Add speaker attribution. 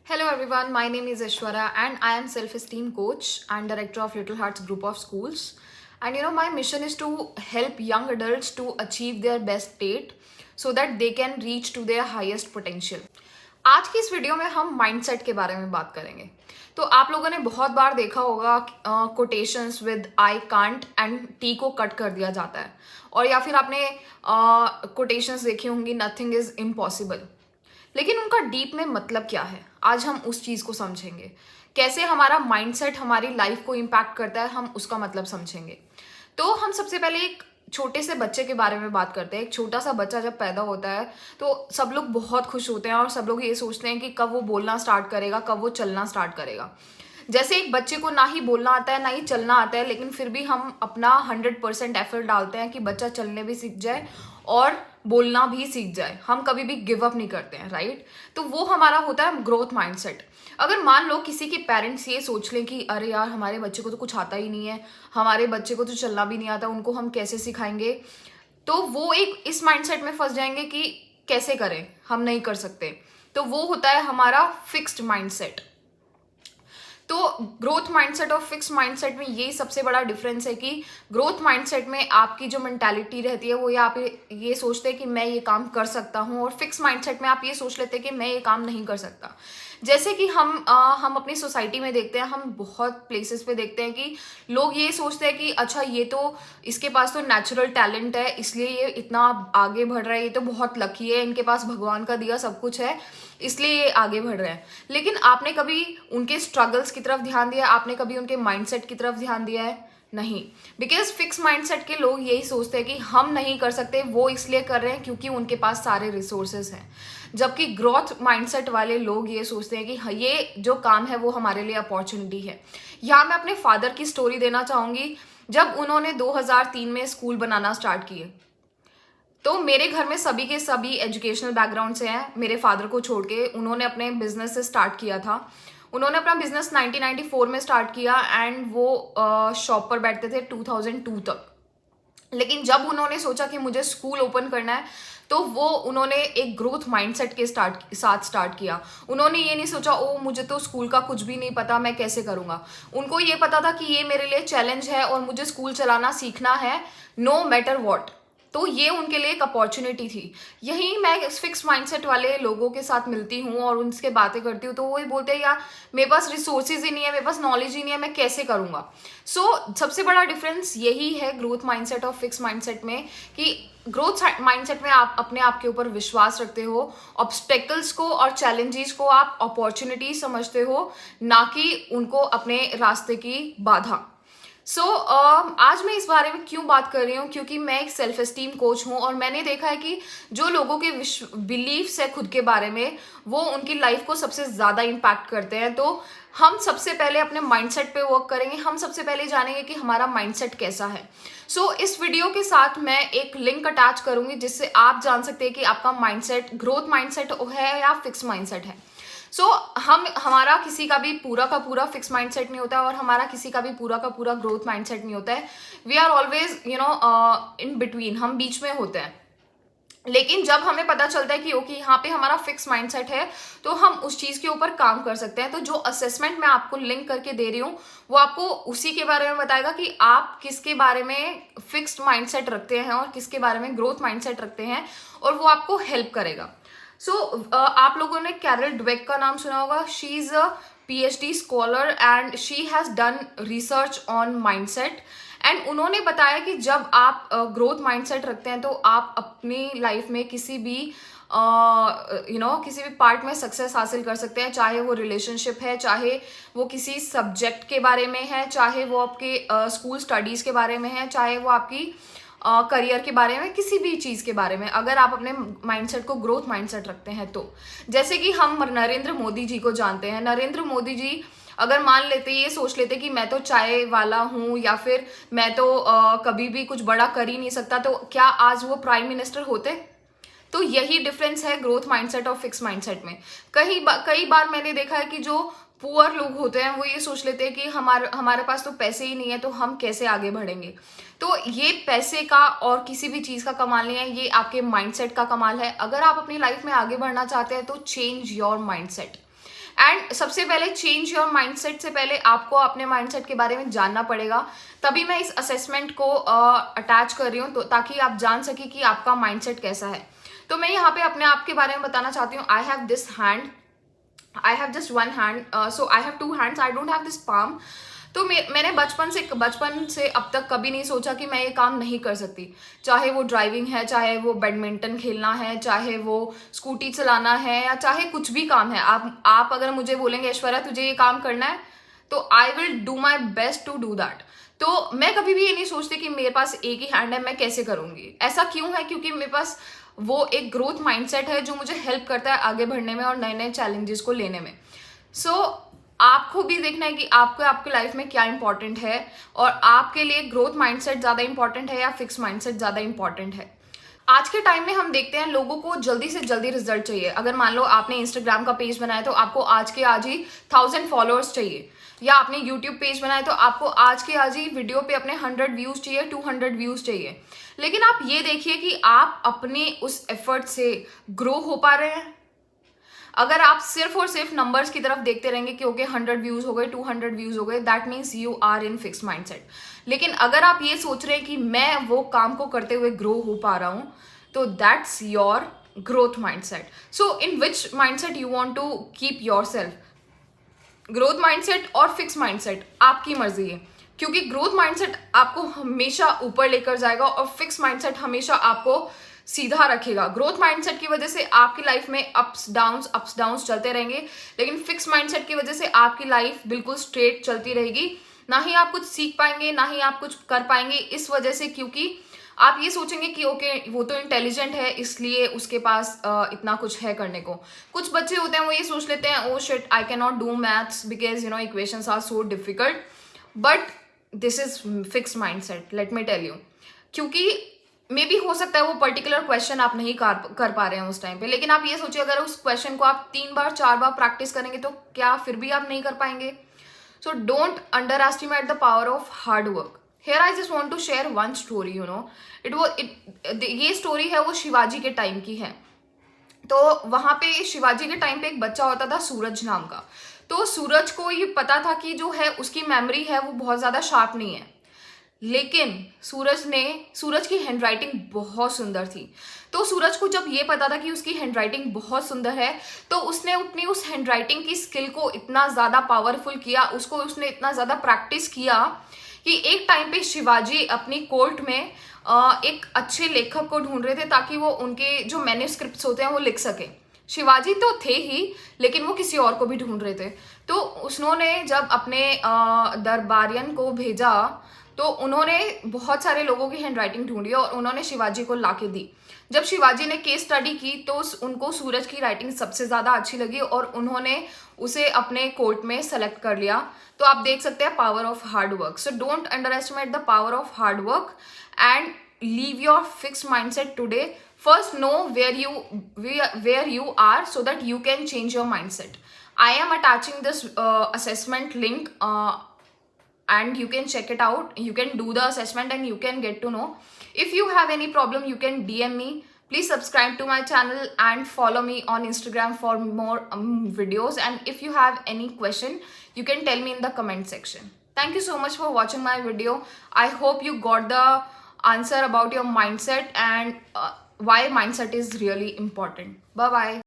Speaker 1: Hello everyone, my name is Ishwara and I am self-esteem coach and director of Little Hearts Group of Schools. And my mission is to help young adults to achieve their best state so that they can reach to their highest potential. आज की इस video में हम mindset के बारे में बात करेंगे। तो आप लोगों ने बहुत बार देखा होगा quotations with I can't and T को कट कर दिया जाता है, और या फिर आपने कोटेशंस देखी होंगी नथिंग इज इम्पॉसिबल। लेकिन उनका डीप में मतलब क्या है, आज हम उस चीज़ को समझेंगे। कैसे हमारा माइंडसेट हमारी लाइफ को इम्पैक्ट करता है, हम उसका मतलब समझेंगे। तो हम सबसे पहले एक छोटे से बच्चे के बारे में बात करते हैं। एक छोटा सा बच्चा जब पैदा होता है तो सब लोग बहुत खुश होते हैं और सब लोग ये सोचते हैं कि कब वो बोलना स्टार्ट करेगा, कब वो चलना स्टार्ट करेगा। जैसे एक बच्चे को ना ही बोलना आता है ना ही चलना आता है, लेकिन फिर भी हम अपना 100% एफर्ट डालते हैं कि बच्चा चलने भी सीख जाए और बोलना भी सीख जाए। हम कभी भी गिव अप नहीं करते हैं, राइट। तो वो हमारा होता है ग्रोथ माइंडसेट। अगर मान लो किसी के पेरेंट्स ये सोच लें कि अरे यार हमारे बच्चे को तो कुछ आता ही नहीं है, हमारे बच्चे को तो चलना भी नहीं आता, उनको हम कैसे सिखाएंगे, तो वो एक इस माइंडसेट में फंस जाएंगे कि कैसे करें, हम नहीं कर सकते। तो वो होता है हमारा फिक्स्ड माइंडसेट। तो ग्रोथ माइंडसेट और फिक्स माइंडसेट में यही सबसे बड़ा डिफरेंस है कि ग्रोथ माइंडसेट में आपकी जो मेंटालिटी रहती है वो या आप ये सोचते हैं कि मैं ये काम कर सकता हूँ, और फिक्स माइंडसेट में आप ये सोच लेते हैं कि मैं ये काम नहीं कर सकता। जैसे कि हम अपनी सोसाइटी में देखते हैं, हम बहुत प्लेसेस पे देखते हैं कि लोग ये सोचते हैं कि अच्छा ये तो इसके पास तो नेचुरल टैलेंट है इसलिए ये इतना आगे बढ़ रहा है, ये तो बहुत लकी है, इनके पास भगवान का दिया सब कुछ है इसलिए ये आगे बढ़ रहे हैं। लेकिन आपने कभी उनके स्ट्रगल्स की तरफ ध्यान दिया? आपने कभी उनके माइंडसेट की तरफ ध्यान दिया है? नहीं। बिकॉज फिक्स माइंडसेट के लोग यही सोचते हैं कि हम नहीं कर सकते, वो इसलिए कर रहे हैं क्योंकि उनके पास सारे रिसोर्सेज हैं। जबकि ग्रोथ माइंडसेट वाले लोग ये सोचते हैं कि ये जो काम है वो हमारे लिए अपॉर्चुनिटी है। यहाँ मैं अपने फादर की स्टोरी देना चाहूँगी। जब उन्होंने 2003 में स्कूल बनाना स्टार्ट किए तो मेरे घर में सभी के सभी एजुकेशनल बैकग्राउंड से हैं। मेरे फादर को छोड़ के उन्होंने अपने बिजनेस से स्टार्ट किया था। उन्होंने अपना बिजनेस 1994 में स्टार्ट किया एंड वो शॉप पर बैठते थे 2002 तक। लेकिन जब उन्होंने सोचा कि मुझे स्कूल ओपन करना है तो वो उन्होंने एक ग्रोथ माइंडसेट के साथ स्टार्ट किया। उन्होंने ये नहीं सोचा ओ मुझे तो स्कूल का कुछ भी नहीं पता, मैं कैसे करूँगा। उनको ये पता था कि ये मेरे लिए चैलेंज है और मुझे स्कूल चलाना सीखना है नो मैटर वॉट। तो ये उनके लिए एक अपॉर्चुनिटी थी। यही मैं फिक्स माइंडसेट वाले लोगों के साथ मिलती हूँ और उनसे बातें करती हूँ तो वो ही बोलते हैं यार मेरे पास रिसोर्सेज ही नहीं है, मेरे पास नॉलेज ही नहीं है, मैं कैसे करूँगा। सबसे बड़ा डिफरेंस यही है ग्रोथ माइंडसेट और फिक्स माइंडसेट में कि ग्रोथ माइंडसेट में आप अपने आप के ऊपर विश्वास रखते हो, ऑब्स्टेकल्स को और चैलेंजेस को आप अपॉर्चुनिटी समझते हो, ना कि उनको अपने रास्ते की बाधा। आज मैं इस बारे में क्यों बात कर रही हूँ, क्योंकि मैं एक सेल्फ एस्टीम कोच हूँ और मैंने देखा है कि जो लोगों के बिलीव्स है खुद के बारे में वो उनकी लाइफ को सबसे ज़्यादा इम्पैक्ट करते हैं। तो हम सबसे पहले अपने माइंडसेट पे वर्क करेंगे। हम सबसे पहले जानेंगे कि हमारा माइंडसेट कैसा है। इस वीडियो के साथ मैं एक लिंक अटैच करूँगी जिससे आप जान सकते हैं कि आपका माइंडसेट ग्रोथ माइंडसेट है या फिक्स माइंडसेट है। हमारा किसी का भी पूरा का पूरा फिक्स माइंडसेट नहीं होता है और हमारा किसी का भी पूरा का पूरा ग्रोथ माइंडसेट नहीं होता है। We are always in between, हम बीच में होते हैं। लेकिन जब हमें पता चलता है कि ओके यहाँ पे हमारा फिक्स माइंडसेट है तो हम उस चीज़ के ऊपर काम कर सकते हैं। तो जो असेसमेंट मैं आपको लिंक करके दे रही हूँ वो आपको उसी के बारे में बताएगा कि आप किसके बारे में फिक्स्ड माइंडसेट रखते हैं और किसके बारे में ग्रोथ माइंडसेट रखते हैं, और वो आपको हेल्प करेगा। आप लोगों ने कैरल ड्वेक का नाम सुना होगा। She is a PhD scholar and she has done research on mindset and उन्होंने बताया कि जब आप ग्रोथ माइंडसेट रखते हैं तो आप अपनी लाइफ में किसी भी किसी भी पार्ट में सक्सेस हासिल कर सकते हैं, चाहे वो रिलेशनशिप है, चाहे वो किसी सब्जेक्ट के बारे में है, चाहे वो आपके स्कूल स्टडीज़ के बारे में है, चाहे वो आपकी करियर के बारे में, किसी भी चीज़ के बारे में। अगर आप अपने माइंडसेट को ग्रोथ माइंडसेट रखते हैं तो जैसे कि हम नरेंद्र मोदी जी को जानते हैं। नरेंद्र मोदी जी अगर मान लेते ये सोच लेते कि मैं तो चाय वाला हूँ या फिर मैं तो कभी भी कुछ बड़ा कर ही नहीं सकता, तो क्या आज वो प्राइम मिनिस्टर होते? तो यही डिफरेंस है ग्रोथ माइंडसेट और फिक्स माइंडसेट में। कई बार मैंने देखा है कि जो पुअर लोग होते हैं वो ये सोच लेते हैं कि हमारे पास तो पैसे ही नहीं है तो हम कैसे आगे बढ़ेंगे। तो ये पैसे का और किसी भी चीज़ का कमाल नहीं है, ये आपके माइंडसेट का कमाल है। अगर आप अपनी लाइफ में आगे बढ़ना चाहते हैं तो चेंज योर माइंडसेट। एंड सबसे पहले चेंज योर माइंडसेट से पहले आपको अपने माइंडसेट के बारे में जानना पड़ेगा। तभी मैं इस असेसमेंट को अटैच कर रही हूँ, तो ताकि आप जान सके कि आपका माइंडसेट कैसा है। तो मैं यहाँ पे अपने आप के बारे में बताना चाहती हूँ। I have this hand, I have just one hand, so I have two hands, I don't have this palm. तो मैंने बचपन से अब तक कभी नहीं सोचा कि मैं ये काम नहीं कर सकती। चाहे वो ड्राइविंग है, चाहे वो बैडमिंटन खेलना है, चाहे वो स्कूटी चलाना है, या चाहे कुछ भी काम है। आप अगर मुझे बोलेंगे ऐश्वर्या तुझे ये काम करना है, तो I will do my best to do that. तो मैं कभी भी ये नहीं सोचती कि मेरे पास एक ही हैंड है, मैं कैसे करूँगी। ऐसा क्यों है? क्योंकि मेरे पास वो एक ग्रोथ माइंडसेट है जो मुझे हेल्प करता है आगे बढ़ने में और नए नए चैलेंजेस को लेने में। सो आपको भी देखना है कि आपको आपके लाइफ में क्या इंपॉर्टेंट है, और आपके लिए ग्रोथ माइंडसेट ज़्यादा इंपॉर्टेंट है या फिक्स माइंडसेट ज़्यादा इंपॉर्टेंट है। आज के टाइम में हम देखते हैं लोगों को जल्दी से जल्दी रिजल्ट चाहिए। अगर मान लो आपने इंस्टाग्राम का पेज बनाया तो आपको आज के आज ही 1000 फॉलोअर्स चाहिए, या आपने यूट्यूब पेज बनाया तो आपको आज के आज ही वीडियो पे अपने 100 व्यूज चाहिए, 200 व्यूज चाहिए। लेकिन आप ये देखिए कि आप अपने उस एफर्ट से ग्रो हो पा रहे हैं। अगर आप सिर्फ और सिर्फ नंबर्स की तरफ देखते रहेंगे कि ओके 100 व्यूज हो गए, 200 व्यूज हो गए, that means you are in fix mindset. लेकिन अगर आप ये सोच रहे हैं कि मैं वो काम को करते हुए ग्रो हो पा रहा हूं, तो that's your growth mindset. So in which mindset you want to keep yourself, growth mindset और फिक्स माइंडसेट, आपकी मर्जी है। क्योंकि ग्रोथ माइंडसेट आपको हमेशा ऊपर लेकर जाएगा और फिक्स माइंडसेट हमेशा आपको सीधा रखेगा। ग्रोथ माइंडसेट की वजह से आपकी लाइफ में अप्स डाउन्स चलते रहेंगे, लेकिन फिक्स माइंडसेट की वजह से आपकी लाइफ बिल्कुल स्ट्रेट चलती रहेगी। ना ही आप कुछ सीख पाएंगे, ना ही आप कुछ कर पाएंगे, इस वजह से क्योंकि आप ये सोचेंगे कि ओके वो तो इंटेलिजेंट है इसलिए उसके पास इतना कुछ है करने को। कुछ बच्चे होते हैं वो ये सोच लेते हैं oh shit I can not do maths because you know equations are so difficult, but this is fix mindset, let me tell you. क्योंकि मे बी हो सकता है वो पर्टिकुलर क्वेश्चन आप नहीं कर पा रहे हैं उस टाइम पे, लेकिन आप ये सोचिए अगर उस क्वेश्चन को आप 3 बार 4 बार प्रैक्टिस करेंगे तो क्या फिर भी आप नहीं कर पाएंगे? So don't under estimate the power of hard work. Here I just want to share one story, you know. ये स्टोरी है वो शिवाजी के टाइम की है। तो वहाँ पे शिवाजी के टाइम पे एक बच्चा होता था सूरज नाम का। तो सूरज को ये पता था कि जो है उसकी मेमोरी है वो बहुत ज़्यादा शार्प नहीं है, लेकिन सूरज की हैंडराइटिंग बहुत सुंदर थी। तो सूरज को जब ये पता था कि उसकी हैंडराइटिंग बहुत सुंदर है, तो उसने अपनी उस हैंडराइटिंग की स्किल को इतना ज़्यादा पावरफुल किया, उसने इतना ज़्यादा प्रैक्टिस किया कि एक टाइम पे शिवाजी अपनी कोर्ट में एक अच्छे लेखक को ढूंढ रहे थे ताकि वो उनके जो मैन्युस्क्रिप्ट्स होते हैं वो लिख सके। शिवाजी तो थे ही, लेकिन वो किसी और को भी ढूंढ रहे थे। तो उन्होंने जब अपने दरबारियन को भेजा तो उन्होंने बहुत सारे लोगों की हैंडराइटिंग ढूंढी और उन्होंने शिवाजी को लाके दी। जब शिवाजी ने केस स्टडी की तो उनको सूरज की राइटिंग सबसे ज़्यादा अच्छी लगी और उन्होंने उसे अपने कोर्ट में सेलेक्ट कर लिया। तो आप देख सकते हैं power of hard work. So don't under estimate the power of hard work and leave your fix mindset today. First know where you are so that you can change your mindset. I am attaching this assessment link and you can check it out. You can do the assessment and you can get to know. If you have any problem, you can DM me. Please subscribe to my channel and follow me on Instagram for more videos. And if you have any question, you can tell me in the comment section. Thank you so much for watching my video. I hope you got the answer about your mindset and why mindset is really important. Bye bye.